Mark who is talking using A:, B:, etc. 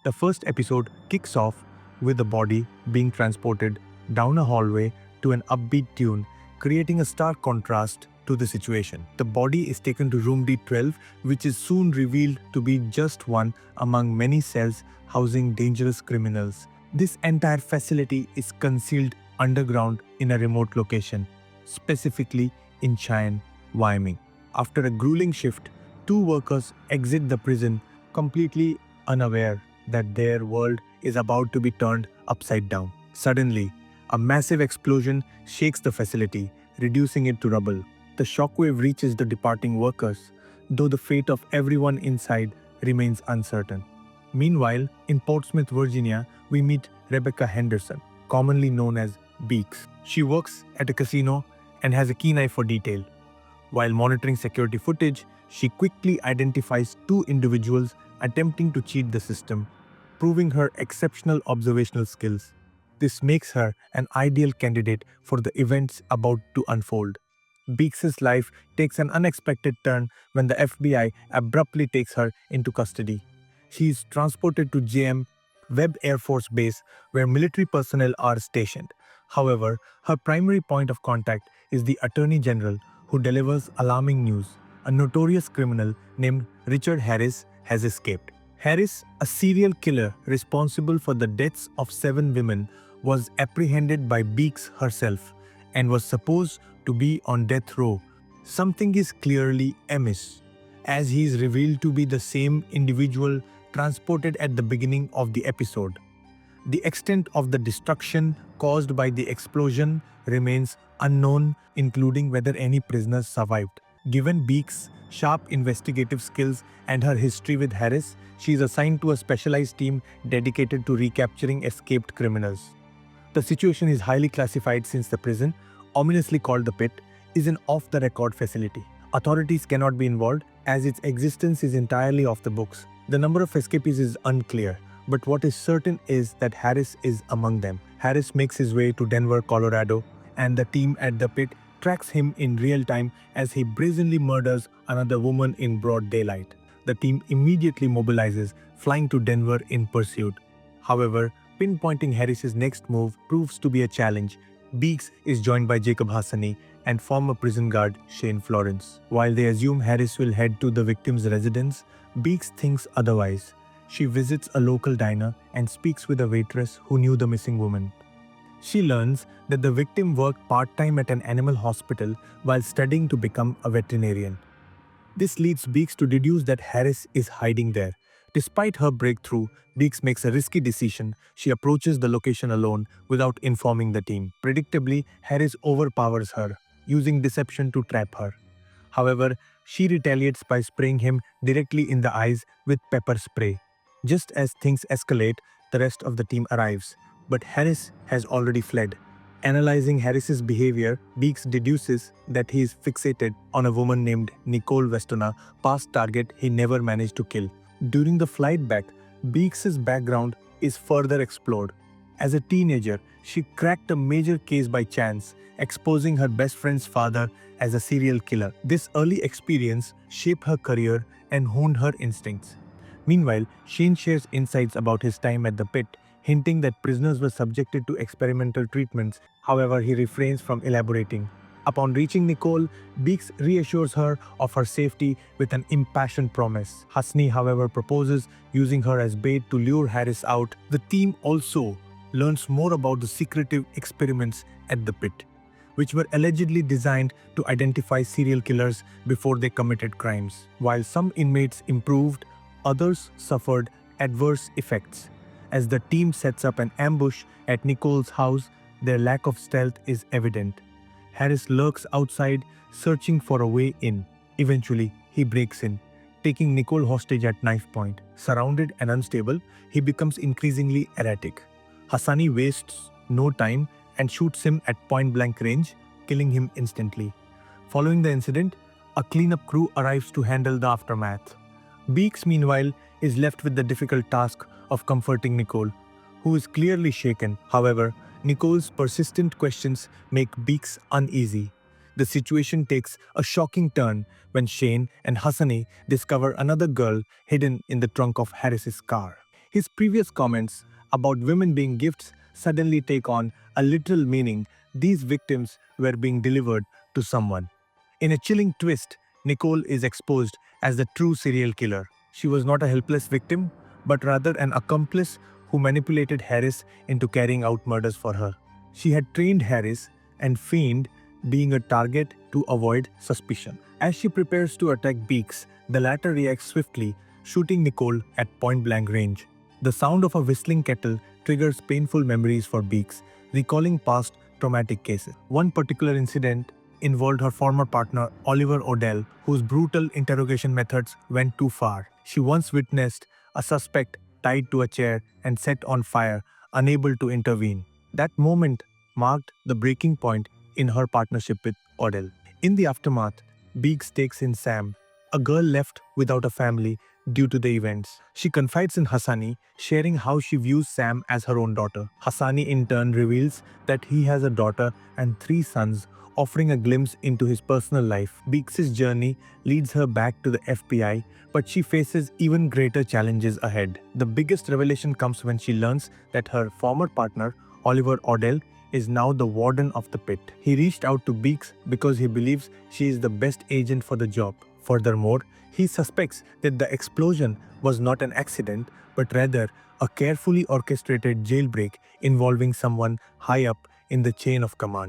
A: The first episode kicks off with the body being transported down a hallway to an upbeat tune, creating a stark contrast to the situation. The body is taken to room D12, which is soon revealed to be just one among many cells housing dangerous criminals. This entire facility is concealed underground in a remote location, specifically in Cheyenne, Wyoming. After a grueling shift, two workers exit the prison completely unaware that their world is about to be turned upside down. Suddenly, a massive explosion shakes the facility, reducing it to rubble. The shockwave reaches the departing workers, though the fate of everyone inside remains uncertain. Meanwhile, in Portsmouth, Virginia, we meet Rebecca Henderson, commonly known as Beeks. She works at a casino and has a keen eye for detail. While monitoring security footage, she quickly identifies two individuals attempting to cheat the system, proving her exceptional observational skills. This makes her an ideal candidate for the events about to unfold. Beeks's life takes an unexpected turn when the FBI abruptly takes her into custody. She is transported to JM Webb Air Force Base where military personnel are stationed. However, her primary point of contact is the Attorney General who delivers alarming news. A notorious criminal named Richard Harris has escaped. Harris, a serial killer responsible for the deaths of 7 women, was apprehended by Beeks herself and was supposed to be on death row. Something is clearly amiss, as he is revealed to be the same individual transported at the beginning of the episode. The extent of the destruction caused by the explosion remains unknown, including whether any prisoners survived. Given Beek's sharp investigative skills and her history with Harris, she is assigned to a specialized team dedicated to recapturing escaped criminals. The situation is highly classified since the prison, ominously called the Pit, is an off-the-record facility. Authorities cannot be involved as its existence is entirely off the books. The number of escapees is unclear, but what is certain is that Harris is among them. Harris makes his way to Denver, Colorado, and the team at the Pit tracks him in real time as he brazenly murders another woman in broad daylight. The team immediately mobilizes, flying to Denver in pursuit. However, pinpointing Harris's next move proves to be a challenge. Beeks is joined by Jacob Hassani and former prison guard Shane Florence. While they assume Harris will head to the victim's residence, Beeks thinks otherwise. She visits a local diner and speaks with a waitress who knew the missing woman. She learns that the victim worked part-time at an animal hospital while studying to become a veterinarian. This leads Beeks to deduce that Harris is hiding there. Despite her breakthrough, Beeks makes a risky decision. She approaches the location alone without informing the team. Predictably, Harris overpowers her, using deception to trap her. However, she retaliates by spraying him directly in the eyes with pepper spray. Just as things escalate, the rest of the team arrives, but Harris has already fled. Analyzing Harris's behavior, Beeks deduces that he is fixated on a woman named Nicole Westona, past target he never managed to kill. During the flight back, Beeks's background is further explored. As a teenager, she cracked a major case by chance, exposing her best friend's father as a serial killer. This early experience shaped her career and honed her instincts. Meanwhile, Shane shares insights about his time at the Pit, hinting that prisoners were subjected to experimental treatments. However, he refrains from elaborating. Upon reaching Nicole, Beeks reassures her of her safety with an impassioned promise. Hasni, however, proposes using her as bait to lure Harris out. The team also learns more about the secretive experiments at the Pit, which were allegedly designed to identify serial killers before they committed crimes. While some inmates improved, others suffered adverse effects. As the team sets up an ambush at Nicole's house, their lack of stealth is evident. Harris lurks outside, searching for a way in. Eventually, he breaks in, taking Nicole hostage at knife point. Surrounded and unstable, he becomes increasingly erratic. Hassani wastes no time and shoots him at point-blank range, killing him instantly. Following the incident, a cleanup crew arrives to handle the aftermath. Beeks, meanwhile, is left with the difficult task of comforting Nicole, who is clearly shaken. However, Nicole's persistent questions make Beeks uneasy. The situation takes a shocking turn when Shane and Hassani discover another girl hidden in the trunk of Harris's car. His previous comments about women being gifts suddenly take on a literal meaning. These victims were being delivered to someone. In a chilling twist, Nicole is exposed as the true serial killer. She was not a helpless victim, but rather an accomplice who manipulated Harris into carrying out murders for her. She had trained Harris and feigned being a target to avoid suspicion. As she prepares to attack Beeks, the latter reacts swiftly, shooting Nicole at point-blank range. The sound of a whistling kettle triggers painful memories for Beeks, recalling past traumatic cases. One particular incident involved her former partner Oliver Odell, whose brutal interrogation methods went too far. She once witnessed a suspect tied to a chair and set on fire, unable to intervene. That moment marked the breaking point in her partnership with Odell. In the aftermath, Beeks takes in Sam, a girl left without a family due to the events. She confides in Hassani, sharing how she views Sam as her own daughter. Hassani in turn reveals that he has a daughter and 3 sons, offering a glimpse into his personal life. Beeks' journey leads her back to the FBI, but she faces even greater challenges ahead. The biggest revelation comes when she learns that her former partner, Oliver Odell, is now the warden of the pit. He reached out to Beeks because he believes she is the best agent for the job. Furthermore, he suspects that the explosion was not an accident, but rather a carefully orchestrated jailbreak involving someone high up in the chain of command.